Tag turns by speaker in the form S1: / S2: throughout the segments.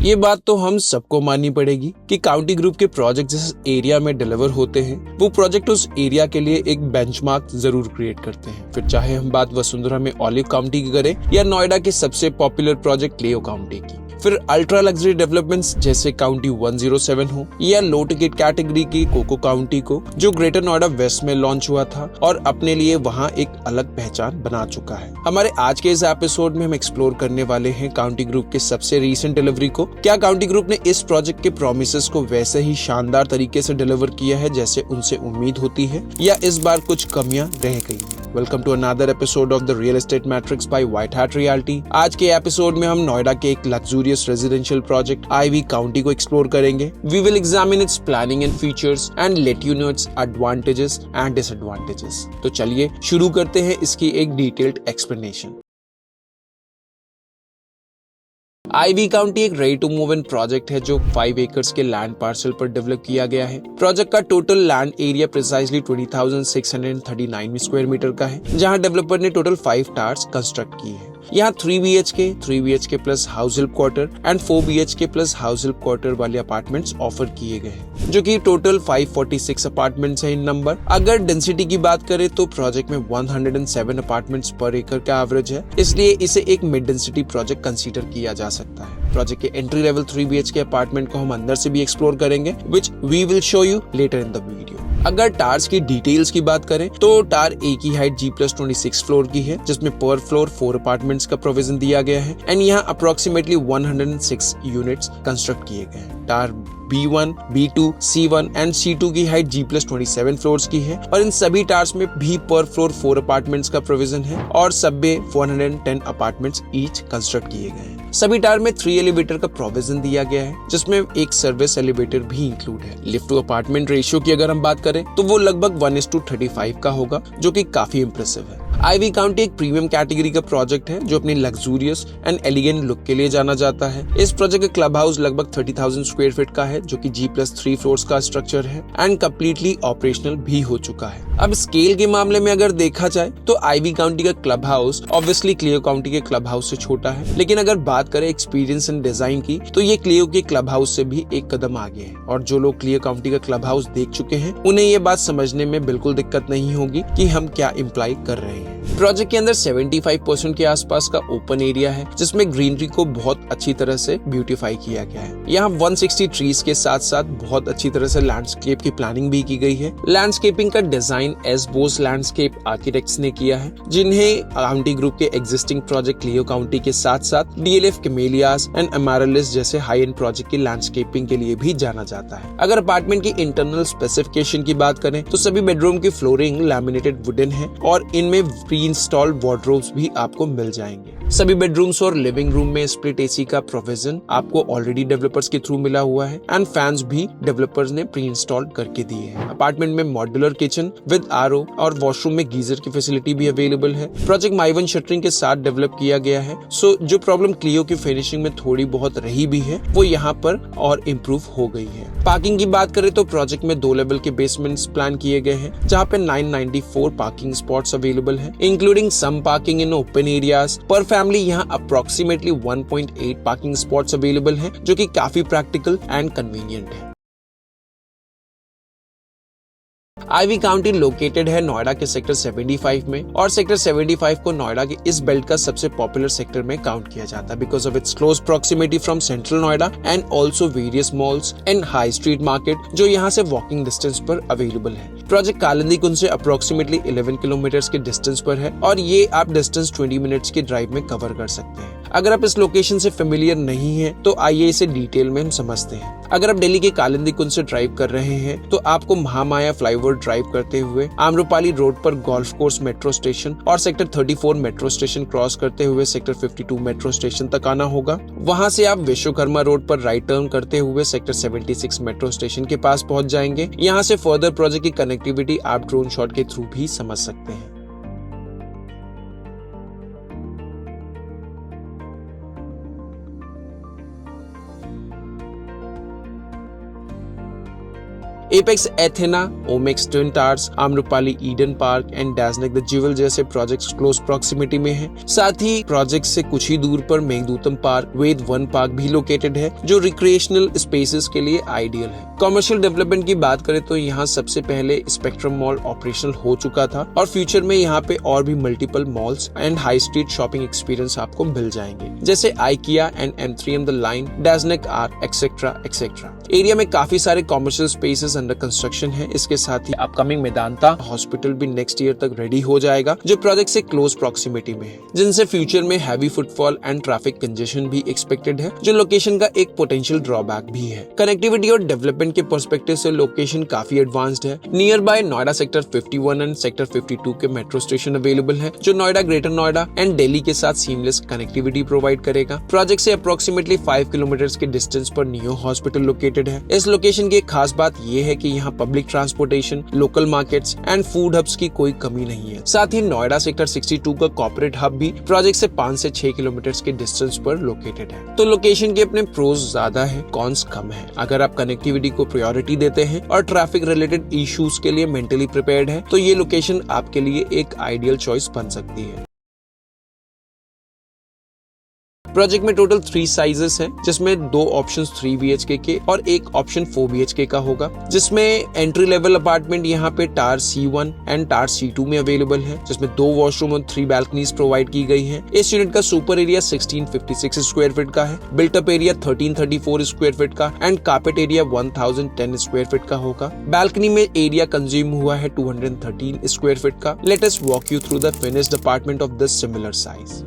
S1: ये बात तो हम सबको माननी पड़ेगी कि काउंटी ग्रुप के प्रोजेक्ट जिस एरिया में डिलीवर होते हैं वो प्रोजेक्ट उस एरिया के लिए एक बेंचमार्क जरूर क्रिएट करते हैं। फिर चाहे हम बात वसुंधरा में ओलिव काउंटी की करें या नोएडा के सबसे पॉपुलर प्रोजेक्ट क्लियो काउंटी की, फिर अल्ट्रा लग्जरी डेवलपमेंट्स जैसे काउंटी 107 हो या लो टिकट कैटेगरी की कोको काउंटी को जो ग्रेटर नोएडा वेस्ट में लॉन्च हुआ था और अपने लिए वहां एक अलग पहचान बना चुका है। हमारे आज के इस एपिसोड में हम एक्सप्लोर करने वाले हैं काउंटी ग्रुप के सबसे रीसेंट डिलीवरी को। क्या काउंटी ग्रुप ने इस प्रोजेक्ट के प्रोमिसेस को वैसे ही शानदार तरीके से डिलीवर किया है जैसे उनसे उम्मीद होती है, या इस बार कुछ कमियां रह गई है। Welcome to another episode of the Real Estate Matrix by White Hat Realty. आज के एपिसोड में हम नोएडा के एक luxurious residential project Ivy County को एक्सप्लोर करेंगे। We will examine its planning and features and let you know its advantages and disadvantages. तो चलिए शुरू करते हैं इसकी एक डिटेल्ड एक्सप्लेनेशन। आईवी काउंटी एक ready to move in project है जो 5 एकर्स के लैंड पार्सल पर डेवलप किया गया है। प्रोजेक्ट का total land area precisely 20,639 square metre का है, जहां डेवलपर ने टोटल 5 टावर्स कंस्ट्रक्ट किए हैं। यहाँ 3 BHK plus house help quarter and 4 BHK plus house help quarter वाले अपार्टमेंट्स ऑफर किए गए हैं, जो कि टोटल 546 अपार्टमेंट्स हैं इन नंबर। अगर डेंसिटी की बात करें तो प्रोजेक्ट में 107 अपार्टमेंट्स पर एकड़ का एवरेज है, इसलिए इसे एक मिड डेंसिटी प्रोजेक्ट कंसीडर किया जा सकता है। प्रोजेक्ट के एंट्री लेवल 3 BHK अपार्टमेंट को हम अंदर से भी एक्सप्लोर करेंगे, which we will show you later in the video. अगर टार्स की डिटेल्स की बात करें तो टार ए की हाइट G+26 फ्लोर की है, जिसमें पर फ्लोर 4 अपार्टमेंट्स का प्रोविजन दिया गया है एंड यहाँ अप्रोक्सीमेटली 106 यूनिट्स कंस्ट्रक्ट किए गए हैं। टार B1, B2, C1 and C2 की हाइट G+27 फ्लोर्स की है और इन सभी टार्स में भी पर फ्लोर 4 अपार्टमेंट्स का प्रोविजन है और सब में 110 अपार्टमेंट्स ईच कंस्ट्रक्ट किए गए हैं। सभी टार में 3 एलिवेटर का प्रोविजन दिया गया है, जिसमें एक सर्विस एलिवेटर भी इंक्लूड है। लिफ्ट टू अपार्टमेंट रेशियो की अगर हम बात करें तो वो लगभग 1:35 का होगा, जो कि काफी इंप्रेसिव है। आईवी काउंटी एक प्रीमियम कैटेगरी का प्रोजेक्ट है जो अपनी लग्जूरियस एंड एलिगेंट लुक के लिए जाना जाता है। इस प्रोजेक्ट का क्लब हाउस लगभग 30,000 स्क्वायर फीट का है, जो कि G+3 फ्लोर्स का स्ट्रक्चर है एंड कम्प्लीटली ऑपरेशनल भी हो चुका है। अब स्केल के मामले में अगर देखा जाए तो आईवी काउंटी का club house obviously Cleo County के क्लब हाउस से छोटा है, लेकिन अगर बात करें एक्सपीरियंस एंड डिजाइन की तो ये क्लियो के क्लब हाउस से भी एक कदम आगे है। और जो लोग क्लियो काउंटी का क्लब हाउस देख चुके हैं उन्हें ये बात समझने में बिल्कुल दिक्कत नहीं होगी कि हम क्या इम्प्लाई कर रहे हैं। प्रोजेक्ट के अंदर 75% के आसपास का ओपन एरिया है, जिसमें ग्रीनरी को बहुत अच्छी तरह से ब्यूटीफाई किया गया है। यहाँ 160 ट्रीज के साथ साथ बहुत अच्छी तरह से लैंडस्केप की प्लानिंग भी की गई है। लैंडस्केपिंग का design S Bose landscape architects ने किया है, जिन्हें काउंटी ग्रुप के एग्जिस्टिंग प्रोजेक्ट क्लियो काउंटी के साथ साथ DLF कैमेलियास एंड अमेरिलिस जैसे हाई एंड प्रोजेक्ट की लैंडस्केपिंग के लिए भी जाना जाता है। अगर अपार्टमेंट की इंटरनल स्पेसिफिकेशन की बात करें तो सभी बेडरूम की फ्लोरिंग लैमिनेटेड वुडन है और इनमें प्री इंस्टॉल्ड वार्डरोब्स भी आपको मिल जाएंगे। सभी बेडरूम्स और लिविंग रूम में स्प्लिट AC का प्रोविजन आपको ऑलरेडी डेवलपर्स के थ्रू मिला हुआ है एंड फैंस भी डेवलपर्स ने प्री इंस्टॉल्ड करके दिए हैं। अपार्टमेंट में मॉड्यूलर किचन विद RO और वॉशरूम में गीजर की फैसिलिटी भी अवेलेबल है। प्रोजेक्ट माइवन शटरिंग के साथ डेवलप किया गया है, सो जो प्रॉब्लम क्लियो की फिनिशिंग में थोड़ी बहुत रही भी है वो यहाँ पर और इम्प्रूव हो गई है। पार्किंग की बात करें तो प्रोजेक्ट में 2 लेवल के बेसमेंट्स प्लान किए गए हैं, जहाँ पे 994 पार्किंग स्पॉट्स अवेलेबल है, including some parking in open areas. पर फैमिली यहाँ अप्रोक्सीमेटली 1.8 पार्किंग स्पॉट्स अवेलेबल हैं, जो कि काफी प्रैक्टिकल एंड कन्वीनियंट है। आईवी काउंटी लोकेटेड है नोएडा के सेक्टर 75 में और सेक्टर 75 को नोएडा के इस बेल्ट का सबसे पॉपुलर सेक्टर में काउंट किया जाता है because of its close proximity from central Noida and also various malls and high street market जो यहाँ से वॉकिंग डिस्टेंस पर अवेलेबल है। प्रोजेक्ट कालिंदी कुंज से अप्रोक्सीमेटली 11 किलोमीटर के डिस्टेंस पर है और ये आप डिस्टेंस 20 मिनट्स के ड्राइव में कवर कर सकते हैं। अगर आप इस लोकेशन से फेमिलियर नहीं है तो आइए इसे डिटेल में हम समझते हैं। अगर आप दिल्ली के कालिंदी कुंज से ड्राइव कर रहे हैं तो आपको महामाया फ्लाईओवर ड्राइव करते हुए आम्रपाली रोड पर गोल्फ कोर्स मेट्रो स्टेशन और सेक्टर 34 मेट्रो स्टेशन क्रॉस करते हुए सेक्टर 52 मेट्रो स्टेशन तक आना होगा। वहां से आप विश्वकर्मा रोड पर राइट टर्न करते हुए सेक्टर 76 मेट्रो स्टेशन के पास पहुंच जाएंगे। यहाँ से फर्दर प्रोजेक्ट की कनेक्टिविटी आप ड्रोन शॉट के थ्रू भी समझ सकते हैं। Apex Athena, Omaxe twin towers, Amrapali Eden Park and Dasnac the Jewel जैसे प्रोजेक्ट्स क्लोज प्रॉक्सिमिटी में हैं। साथ ही प्रोजेक्ट से कुछ ही दूर पर मेघदूतम पार्क, वेद वन पार्क भी लोकेटेड है जो रिक्रिएशनल स्पेसेस के लिए आइडियल है। कमर्शियल डेवलपमेंट की बात करें तो यहाँ सबसे पहले स्पेक्ट्रम मॉल ऑपरेशनल हो चुका था और फ्यूचर में यहाँ पे और भी multiple malls and high street shopping experience आपको मिल जाएंगे, जैसे IKEA and M3M the line, Dasnac Arc etcetera etcetera. Area में काफी सारे कमर्शियल स्पेसेस अंडर कंस्ट्रक्शन है। इसके साथ ही अपकमिंग मेदांता हॉस्पिटल भी नेक्स्ट ईयर तक रेडी हो जाएगा जो प्रोजेक्ट से क्लोज प्रॉक्सिमिटी में है, जिनसे फ्यूचर में heavy footfall and traffic congestion भी एक्सपेक्टेड है, जो लोकेशन का एक पोटेंशियल ड्रॉबैक भी है। कनेक्टिविटी और डेवलपमेंट के पर्सपेक्टिव से लोकेशन काफी एडवांस्ड है। Near by Noida sector 51 and sector 52 के मेट्रो स्टेशन अवेलेबल है, जो नोएडा, ग्रेटर नोएडा एंड दिल्ली के साथ सीमलेस कनेक्टिविटी प्रोवाइड करेगा। प्रोजेक्ट से अप्रोक्सीमेटली 5 किलोमीटर के डिस्टेंस पर नियो हॉस्पिटल लोकेटेड है। इस लोकेशन की एक खास बात ये है कि यहाँ public transportation, local markets and food hubs की कोई कमी नहीं है। साथ ही नोएडा सेक्टर 62 का कॉर्पोरेट हब भी प्रोजेक्ट से 5 से 6 किलोमीटर के डिस्टेंस पर लोकेटेड है। तो लोकेशन के अपने प्रोज ज्यादा है, कॉन्स कम है। अगर आप कनेक्टिविटी को प्रायोरिटी देते हैं और ट्रैफिक रिलेटेड इश्यूज के लिए मेंटली प्रिपेयर्ड है तो ये लोकेशन आपके लिए एक आइडियल चॉइस बन सकती है। प्रोजेक्ट में टोटल 3 साइजेस हैं, जिसमें 2 ऑप्शंस 3 BHK के और एक ऑप्शन 4 BHK का होगा, जिसमें एंट्री लेवल अपार्टमेंट यहाँ पे टार C1 एंड टार C2 में अवेलेबल है, जिसमें 2 वॉशरूम और 3 बैल्कनीज प्रोवाइड की गई हैं। इस यूनिट का सुपर एरिया 1656 स्क्वायर फीट का है, built up area 1334 square feet का and carpet area 1010 square feet का होगा। बैल्कनी में एरिया कंज्यूम हुआ है 213 स्क्वायर फीट का। Let us walk you through the finished apartment of this similar size.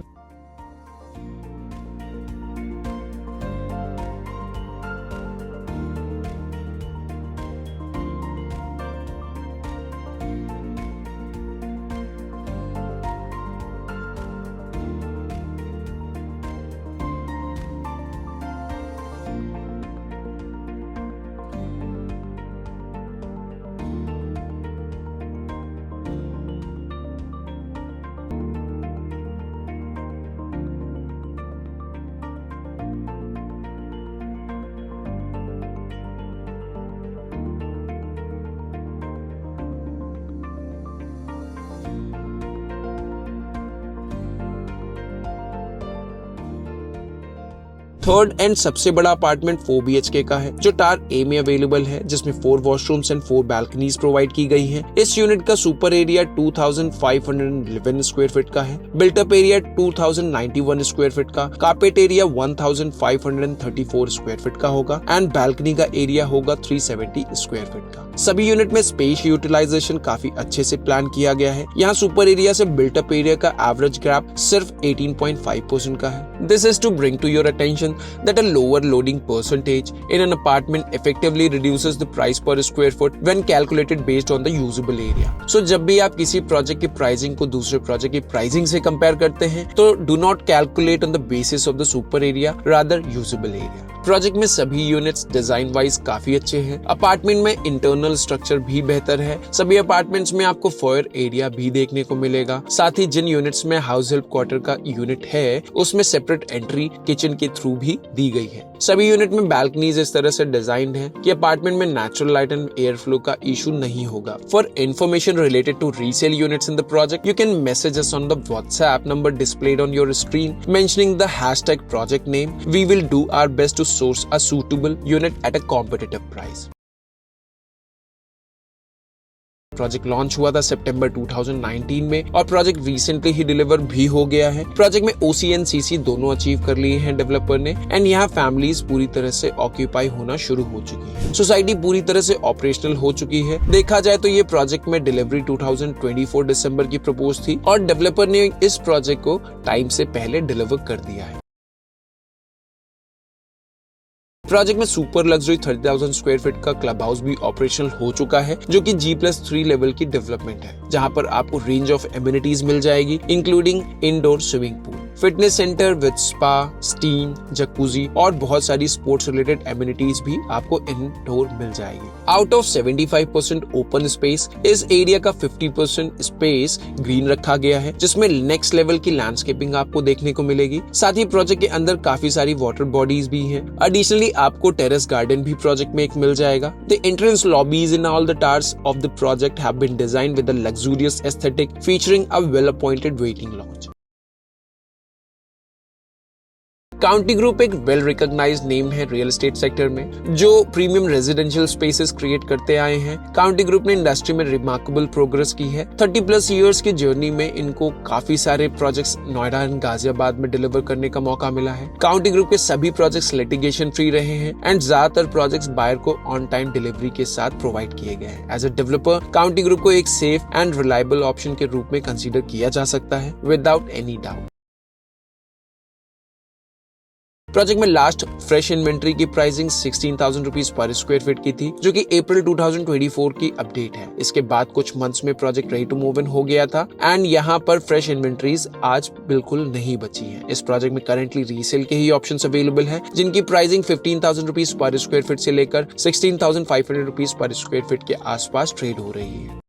S1: Third and सबसे बड़ा अपार्टमेंट 4 BHK का है, जो टार A में अवेलेबल है, जिसमें 4 वॉशरूम्स एंड 4 बैल्कनीज प्रोवाइड की गई हैं। इस यूनिट का सुपर एरिया 2511 स्क्वायर फीट का है, built up area 2091 square feet का, कारपेट एरिया 1534 स्क्वायर फीट का होगा एंड बैल्कनी का एरिया होगा 370 स्क्वायर फीट का। सभी यूनिट में स्पेस यूटिलाइजेशन काफी अच्छे से प्लान किया गया है। यहाँ सुपर एरिया से बिल्ट अप एरिया का एवरेज गैप सिर्फ 18.5% का है। This is to bring to your attention that a lower loading percentage in an apartment effectively reduces the price per square foot when calculated based on the usable area. So जब भी आप किसी project की pricing को दूसरे project की pricing से compare करते हैं तो do not calculate on the basis of the super area, rather usable area. Project में सभी यूनिट्स डिजाइन वाइज काफी अच्छे हैं। अपार्टमेंट में इंटरनल स्ट्रक्चर भी बेहतर है। सभी अपार्टमेंट्स में आपको फॉयर एरिया भी देखने को मिलेगा। साथ ही जिन यूनिट्स में हाउस हेल्प क्वार्टर का यूनिट है उसमें सेपरेट एंट्री किचन के थ्रू भी दी गई है। सभी यूनिट में बैल्कनीज इस तरह से डिजाइन्ड है कि अपार्टमेंट में natural light and air flow का इशू नहीं होगा। For information related to resale units in the project, you can message us on the WhatsApp number displayed on your screen mentioning the hashtag project name. We will do our best to source a suitable unit at a competitive price. Project launch हुआ था सितंबर 2019 में और project recently ही deliver भी हो गया है। Project में OC and CC दोनों अचीव कर लिए हैं डेवलपर ने एंड यहाँ फैमिलीज पूरी तरह से ऑक्यूपाई होना शुरू हो चुकी है। सोसाइटी पूरी तरह से ऑपरेशनल हो चुकी है। देखा जाए तो ये प्रोजेक्ट में डिलीवरी 2024 दिसंबर की प्रपोज थी और डेवलपर ने इस प्रोजेक्ट को टाइम से पहले डिलीवर कर दिया है। प्रोजेक्ट में सुपर लग्जरी 30,000 स्क्वायर फीट का क्लब हाउस भी ऑपरेशनल हो चुका है, जो कि G+3 लेवल की डेवलपमेंट है, जहां पर आपको रेंज ऑफ एमिनिटीज मिल जाएगी including indoor swimming pool. Fitness centre with spa, steam, jacuzzi और बहुत सारी स्पोर्ट्स रिलेटेड एमिनिटीज भी आपको इनडोर मिल जाएगी। आउट ऑफ 75% ओपन स्पेस, इस एरिया का 50% स्पेस ग्रीन रखा गया है, जिसमें नेक्स्ट लेवल की लैंडस्केपिंग आपको देखने को मिलेगी। साथ ही प्रोजेक्ट के अंदर काफी सारी वाटर बॉडीज भी हैं। एडिशनली आपको टेरेस गार्डन भी प्रोजेक्ट में एक मिल जाएगा। The entrance lobbies in all the towers of the project have been designed with a luxurious aesthetic featuring a well appointed waiting lounge. County Group एक well recognised name है real estate sector में, जो premium residential spaces create करते आए हैं। County Group ने industry में remarkable progress की है। 30+ इयर्स की जर्नी में इनको काफी सारे प्रोजेक्ट्स नोएडा एंड गाजियाबाद में डिलीवर करने का मौका मिला है। काउंटी ग्रुप के सभी प्रोजेक्ट्स लिटिगेशन फ्री रहे हैं एंड ज्यादातर प्रोजेक्ट्स बायर को ऑन टाइम डिलीवरी के साथ प्रोवाइड किए गए हैं। As a developer County Group को एक सेफ एंड रिलायबल ऑप्शन के रूप में कंसीडर किया जा सकता है विदाउट एनी डाउट। प्रोजेक्ट में लास्ट फ्रेश इन्वेंट्री की pricing 16,000 rupees per square feet की थी, जो कि अप्रैल 2024 की अपडेट है। इसके बाद कुछ मंथ्स में project ready to move in हो गया था एंड यहाँ पर फ्रेश इन्वेंट्रीज आज बिल्कुल नहीं बची है। इस प्रोजेक्ट में करंटली रीसेल के ही ऑप्शंस अवेलेबल हैं, जिनकी pricing 15,000 rupees per square feet से लेकर 16,500 रुपीज पर स्क्वायर फीट के आसपास ट्रेड हो रही है।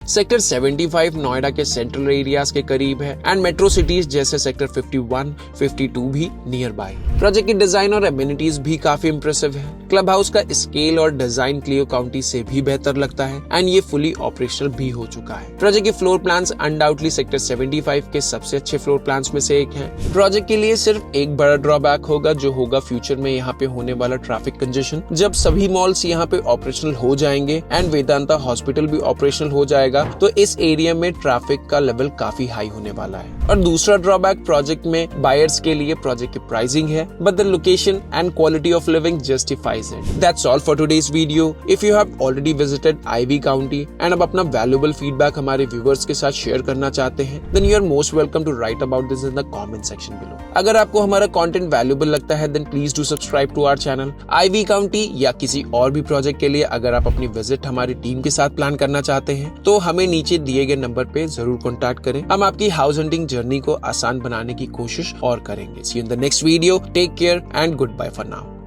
S1: सेक्टर 75 नोएडा के सेंट्रल एरियाज के करीब है एंड मेट्रो सिटीज जैसे सेक्टर 51, 52 भी नियर बाय। प्रोजेक्ट की डिजाइन और एमिनिटीज भी काफी इंप्रेसिव है। क्लब हाउस का स्केल और डिजाइन क्लियो काउंटी से भी बेहतर लगता है एंड ये फुली ऑपरेशनल भी हो चुका है। प्रोजेक्ट के फ्लोर प्लान्स अनडाउटली सेक्टर 75 के सबसे अच्छे फ्लोर प्लान्स में से एक हैं। प्रोजेक्ट के लिए सिर्फ एक बड़ा ड्रॉबैक होगा, जो होगा फ्यूचर में यहाँ पे होने वाला ट्रैफिक कंजेशन। जब सभी मॉल्स यहाँ पे ऑपरेशनल हो जाएंगे एंड वेदांता हॉस्पिटल भी ऑपरेशनल हो जाएगा, तो इस एरिया में ट्रैफिक का लेवल काफी हाई होने वाला है। और दूसरा ड्रॉबैक प्रोजेक्ट में बायर्स के लिए प्रोजेक्ट की प्राइसिंग है, but the location and quality of living justifies it. That's all for today's video. If you have already visited Ivy County and अब अपना वैल्यूएबल फीडबैक हमारे व्यूअर्स के साथ शेयर करना चाहते हैं, then you are most welcome to write about this in the comment section below. अगर आपको हमारा कंटेंट वैल्यूएबल लगता है, then please do subscribe to our channel. Ivy County या किसी और भी प्रोजेक्ट के लिए अगर आप अपनी विजिट हमारी टीम के साथ प्लान करना चाहते हैं, तो हमें नीचे दिए गए नंबर पे जरूर कांटेक्ट करें। हम आपकी हाउस हंटिंग जर्नी को आसान बनाने की कोशिश और करेंगे। See you in the next video. Take care and good bye for now.